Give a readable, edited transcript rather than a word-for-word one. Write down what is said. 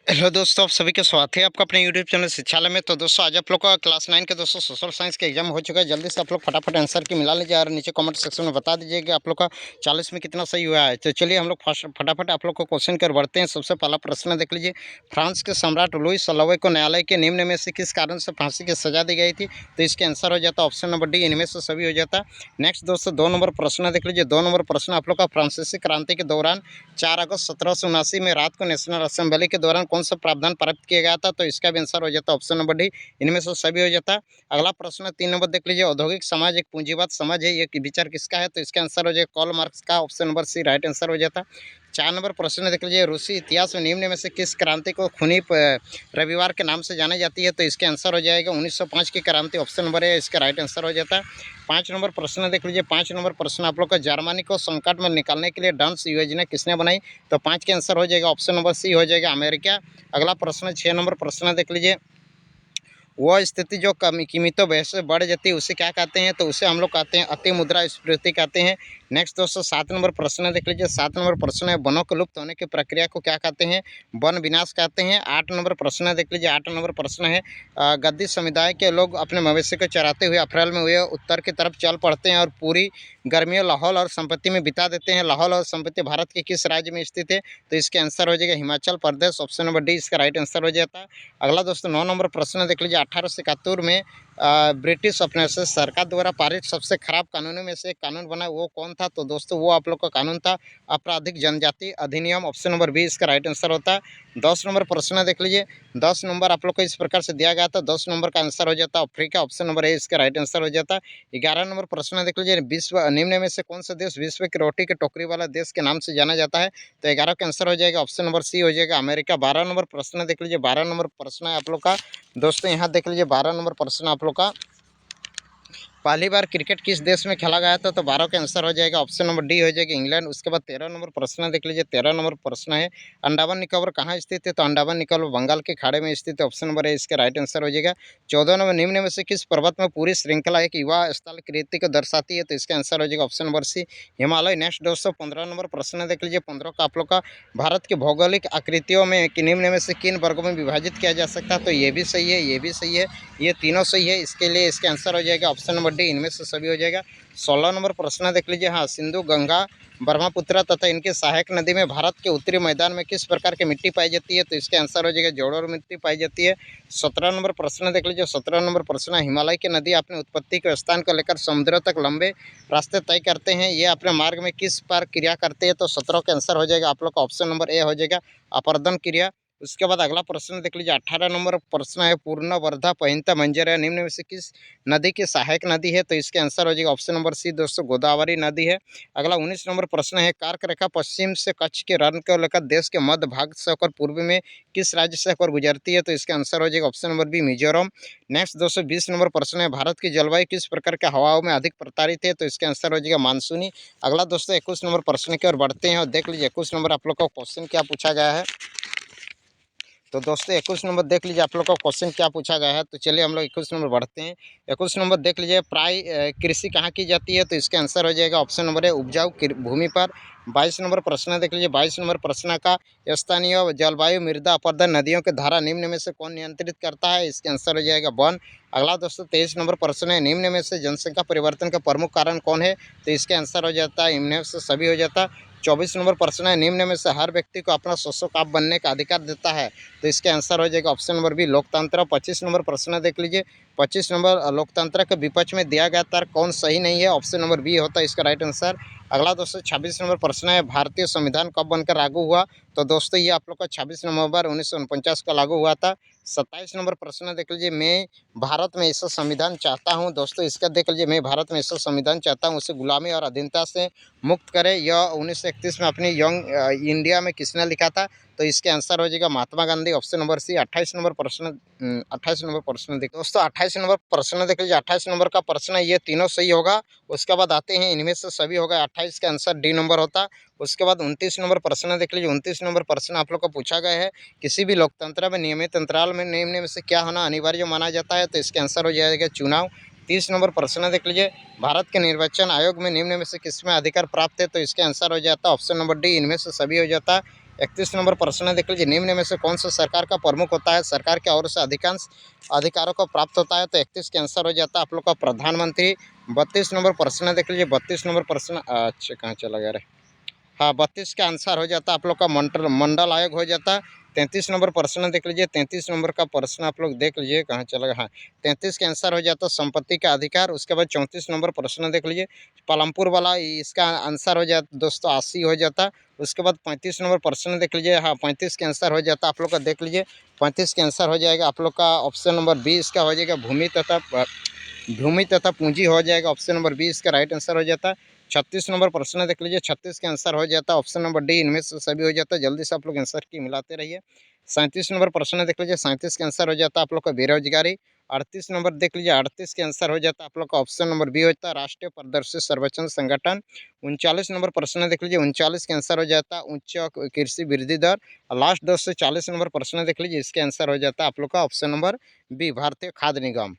Hello दोस्तों, आप सभी का स्वागत है आपका अपने यूट्यूब चैनल शिक्षालय में। तो दोस्तों आज आप लोग का क्लास 9 के दोस्तों सोशल साइंस का एग्जाम हो चुका है। जल्दी से आप लोग फटाफट आंसर की मिला लीजिए और नीचे कमेंट सेक्शन में बता दीजिए कि आप लोग का 40 में कितना सही हुआ है। तो चलिए हम लोग फटाफट आप लोग को क्वेश्चन कर बढ़ते हैं। सबसे पहला प्रश्न देख लीजिए। फ्रांस के सम्राट लुई 16वें को न्यायालय के निम्न में से किस कारण से फांसी की सजा दी गई थी? तो इसके आंसर हो जाता ऑप्शन नंबर डी, इनमें से सभी हो जाता। नेक्स्ट दोस्तों 2 नंबर प्रश्न देख लीजिए। 2 नंबर प्रश्न आप लोग का फ्रांसीसी क्रांति के दौरान 4 अगस्त 1779 में रात को नेशनल असेंबली के दौरान कौन सा प्रावधान पारित किया गया था? तो इसका भी आंसर हो जाता ऑप्शन नंबर डी, इनमें से सभी हो जाता। अगला प्रश्न 3 नंबर देख लीजिए। औद्योगिक समाज एक पूंजीवाद समाज है, ये विचार किसका है? तो इसका आंसर हो जाएगा कार्ल मार्क्स का, option number C right answer हो जाता। 4 नंबर प्रश्न देख लीजिए। रूसी इतिहास में निम्न में से किस क्रांति को खूनी रविवार के नाम से जानी जाती है? तो इसके आंसर हो जाएगा 1905 की क्रांति, ऑप्शन नंबर ए इसका राइट आंसर हो जाता है। 5 नंबर प्रश्न देख लीजिए। 5 नंबर प्रश्न आप लोग का जर्मनी को संकट में निकालने के लिए डंस योजना किसने बनाई? तो 5 के आंसर हो जाएगा ऑप्शन नंबर सी हो जाएगा अमेरिका। अगला प्रश्न 6 नंबर प्रश्न देख लीजिए। वह स्थिति जो कीमतों वैसे से बढ़ जाती है उसे क्या कहते हैं? तो उसे हम लोग कहते हैं अति मुद्रास्फीति कहते हैं। नेक्स्ट दोस्तों 7 नंबर प्रश्न देख लीजिए। 7 नंबर प्रश्न है वनों के लुप्त होने की प्रक्रिया को क्या कहते हैं? वन विनाश कहते हैं। 8 नंबर प्रश्न देख लीजिए। 8 नंबर प्रश्न है गद्दी समुदाय के लोग अपने मवेशी को चराते हुए अप्रैल में वे उत्तर की तरफ चल पड़ते हैं और पूरी गर्मियों लाहौल और संपत्ति में बिता देते हैं। लाहौल और संपत्ति भारत के किस राज्य में स्थित है? तो इसके आंसर हो जाएगा Himachal Pradesh, option number D इसका राइट आंसर हो जाता है। अगला दोस्तों 9 नंबर प्रश्न देख लीजिए। 1871 में ब्रिटिश अपने से सरकार द्वारा पारित सबसे खराब कानूनों में से एक कानून बना, वो कौन था? तो दोस्तों वो आप लोग का कानून था आपराधिक जनजाति अधिनियम, ऑप्शन नंबर बी इसका राइट आंसर होता है। 10 नंबर प्रश्न देख लीजिए। 10 नंबर आप लोग को इस प्रकार से दिया गया था। 10 नंबर का आंसर हो जाता है अफ्रीका, ऑप्शन नंबर ए इसका राइट आंसर हो जाता है। 11 नंबर प्रश्न देख लीजिए। विश्व निम्न में से कौन सा देश विश्व की रोटी की टोकरी वाला देश के नाम से जाना जाता है? तो 11 का आंसर हो जाएगा ऑप्शन नंबर सी हो जाएगा अमेरिका। 12 नंबर प्रश्न देख लीजिए। 12 नंबर प्रश्न है आप लोग का दोस्तों, यहाँ देख लीजिए 12 नंबर प्रश्न आप लोग का पहली बार क्रिकेट किस देश में खेला गया था? तो 12 का आंसर हो जाएगा ऑप्शन नंबर डी हो जाएगा इंग्लैंड। उसके बाद 13 नंबर प्रश्न देख लीजिए। 13 नंबर प्रश्न है अंडमान निकोबार कहाँ स्थित है? तो अंडमान निकोबार बंगाल के खाड़ी में स्थित है, ऑप्शन नंबर ए इसका राइट आंसर हो जाएगा। 14 नंबर निम्न में से किस पर्वत में पूरी श्रृंखला एक युवा स्थल कृति को दर्शाती है? तो इसका आंसर हो जाएगा option number C Himalaya. Next दोस्तों 15 नंबर प्रश्न देख लीजिए। 15 का आप लोग का भारत की भौगोलिक आकृतियों में निम्न में से किन वर्गों में विभाजित किया जा सकता है? तो ये भी सही है, ये भी सही है, ये तीनों सही है। इसके लिए इसके आंसर हो जाएगा ऑप्शन नंबर डी, इनमें से सभी हो जाएगा। 16 नंबर प्रश्न देख लीजिए। हाँ, सिंधु गंगा ब्रह्मपुत्र तथा इनके सहायक नदी में भारत के उत्तरी मैदान में किस प्रकार की मिट्टी पाई जाती है? तो इसके आंसर हो जाएगा जोड़ों मिट्टी पाई जाती है। 17 नंबर प्रश्न देख लीजिए। 17 नंबर प्रश्न हिमालय की नदी अपने उत्पत्ति के स्थान को लेकर समुद्रों तक लंबे रास्ते तय करते हैं, ये अपने मार्ग में किस पर क्रिया करते हैं? तो 17 का आंसर हो जाएगा आप लोग का ऑप्शन नंबर ए हो जाएगा अपरदन क्रिया। उसके बाद अगला प्रश्न देख लीजिए। 18 नंबर प्रश्न है पूर्णवर्धा पहिंता मंजर निम्न में से किस नदी की सहायक नदी है? तो इसके आंसर हो जाएगा ऑप्शन नंबर सी दोस्तों गोदावरी नदी है। अगला 19 नंबर प्रश्न है कर्क रेखा पश्चिम से कच्छ के रण को लेकर देश के मध्य भाग से होकर पूर्व में किस राज्य से होकर गुजरती है? तो इसका आंसर हो जाएगा option number B Mizoram. Next दोस्तों 20 नंबर प्रश्न है भारत की जलवायु किस प्रकार के हवाओं में अधिक प्रताड़ित है? तो इसका आंसर हो जाएगा मानसूनी। अगला दोस्तों 21 नंबर प्रश्न की ओर बढ़ते हैं और देख लीजिए 21 नंबर आप लोग का क्वेश्चन क्या पूछा गया है। तो दोस्तों 21 नंबर देख लीजिए आप लोग का क्वेश्चन क्या पूछा गया है। तो चलिए हम लोग 21 नंबर बढ़ते हैं। 21 नंबर देख लीजिए प्राय कृषि कहाँ की जाती है? तो इसका आंसर हो जाएगा ऑप्शन नंबर है उपजाऊ भूमि पर। 22 नंबर प्रश्न देख लीजिए। 22 नंबर प्रश्न का स्थानीय जलवायु मृदा अपरदन नदियों के धारा निम्न में से कौन नियंत्रित करता है? इसका आंसर हो जाएगा वन। अगला दोस्तों 23 नंबर प्रश्न है निम्न में से जनसंख्या परिवर्तन का प्रमुख कारण कौन है? तो इसका आंसर हो जाता है इनमें से सभी हो जाता है। 24 नंबर प्रश्न है निम्न में से हर व्यक्ति को अपना स्वच्छ आप बनने का अधिकार देता है? तो इसके आंसर हो जाएगा ऑप्शन नंबर बी लोकतंत्र। 25 नंबर प्रश्न देख लीजिए। 25 नंबर लोकतंत्र के विपक्ष में दिया गया तर्क कौन सही नहीं है? ऑप्शन नंबर बी होता है इसका राइट आंसर। अगला दोस्तों 26 नंबर प्रश्न है भारतीय संविधान कब बनकर लागू हुआ? तो दोस्तों ये आप लोग का 26 नवंबर 1949 को लागू हुआ था। 27 नंबर प्रश्न देख लीजिए। मैं भारत में ऐसा संविधान चाहता हूँ। दोस्तों इसका देख लीजिए मैं भारत में ऐसा संविधान चाहता हूँ उसे गुलामी और अधीनता से मुक्त करे, यह 1931 में अपनी यंग इंडिया में किसने लिखा था? तो इसके आंसर हो जाएगा Mahatma Gandhi, option number C. 28 नंबर प्रश्न 28 नंबर प्रश्न देख दोस्तों 28 नंबर प्रश्न देख लीजिए। 28 नंबर का प्रश्न ये तीनों सही होगा। उसके बाद आते हैं इनमें से सभी होगा, 28 का आंसर डी नंबर होता। उसके बाद 29 नंबर प्रश्न देख लीजिए। 29 नंबर प्रश्न आप लोग को पूछा गया है किसी भी लोकतंत्र में नियमित अंतराल में निम्न में से क्या होना अनिवार्य माना जाता है? तो इसके आंसर हो जाएगा चुनाव। 30 नंबर प्रश्न देख लीजिए। भारत के निर्वाचन आयोग में निम्न में से किसमें अधिकार प्राप्त है? तो इसके आंसर हो जाता है ऑप्शन नंबर डी, इनमें से सभी हो जाता है। 31 नंबर प्रश्न देख लीजिए, निम्न में से कौन सा सरकार का प्रमुख होता है, सरकार की ओर से अधिकांश अधिकारों को प्राप्त होता है? तो 31 के आंसर हो जाता है आप लोग का प्रधानमंत्री। 32 नंबर प्रश्न देख लीजिए, 32 नंबर प्रश्न, अच्छा कहाँ चला गया रे, हाँ 32 का आंसर हो जाता है आप लोग का मंडल आयोग हो जाता है। 33 नंबर प्रश्न देख लीजिए, 33 नंबर का प्रश्न आप लोग देख लीजिए कहाँ चला गया, हाँ 33 के आंसर हो जाता है संपत्ति का अधिकार। उसके बाद 34 नंबर प्रश्न देख लीजिए, पालमपुर वाला, इसका आंसर हो जाता दोस्तों 80 हो जाता। उसके बाद 35 नंबर प्रश्न देख लीजिए, हाँ 35 के आंसर हो जाता आप लोग का, देख लीजिए 35 के आंसर हो जाएगा आप लोग का ऑप्शन नंबर बी, इसका हो जाएगा भूमि तथा पूंजी हो जाएगा, ऑप्शन नंबर बी इसका राइट आंसर हो जाता है। 36 नंबर प्रश्न देख लीजिए, 36 के आंसर हो जाता है ऑप्शन नंबर डी, इनमें से सभी हो जाता है। जल्दी से आप लोग आंसर की मिलाते रहिए। 37 नंबर प्रश्न देख लीजिए, 37 के आंसर हो जाता है आप लोग का बेरोजगारी। 38 नंबर देख लीजिए, 38 के आंसर हो जाता है आप लोग का ऑप्शन नंबर बी होता है राष्ट्रीय प्रदर्शित सर्वेक्षण संगठन। 39 नंबर प्रश्न देख लीजिए, 39 के आंसर हो जाता है उच्च कृषि वृद्धि दर। लास्ट 10 से 40 नंबर प्रश्न देख लीजिए, इसके आंसर हो जाता है आप लोग का ऑप्शन नंबर बी, भारतीय खाद्य निगम।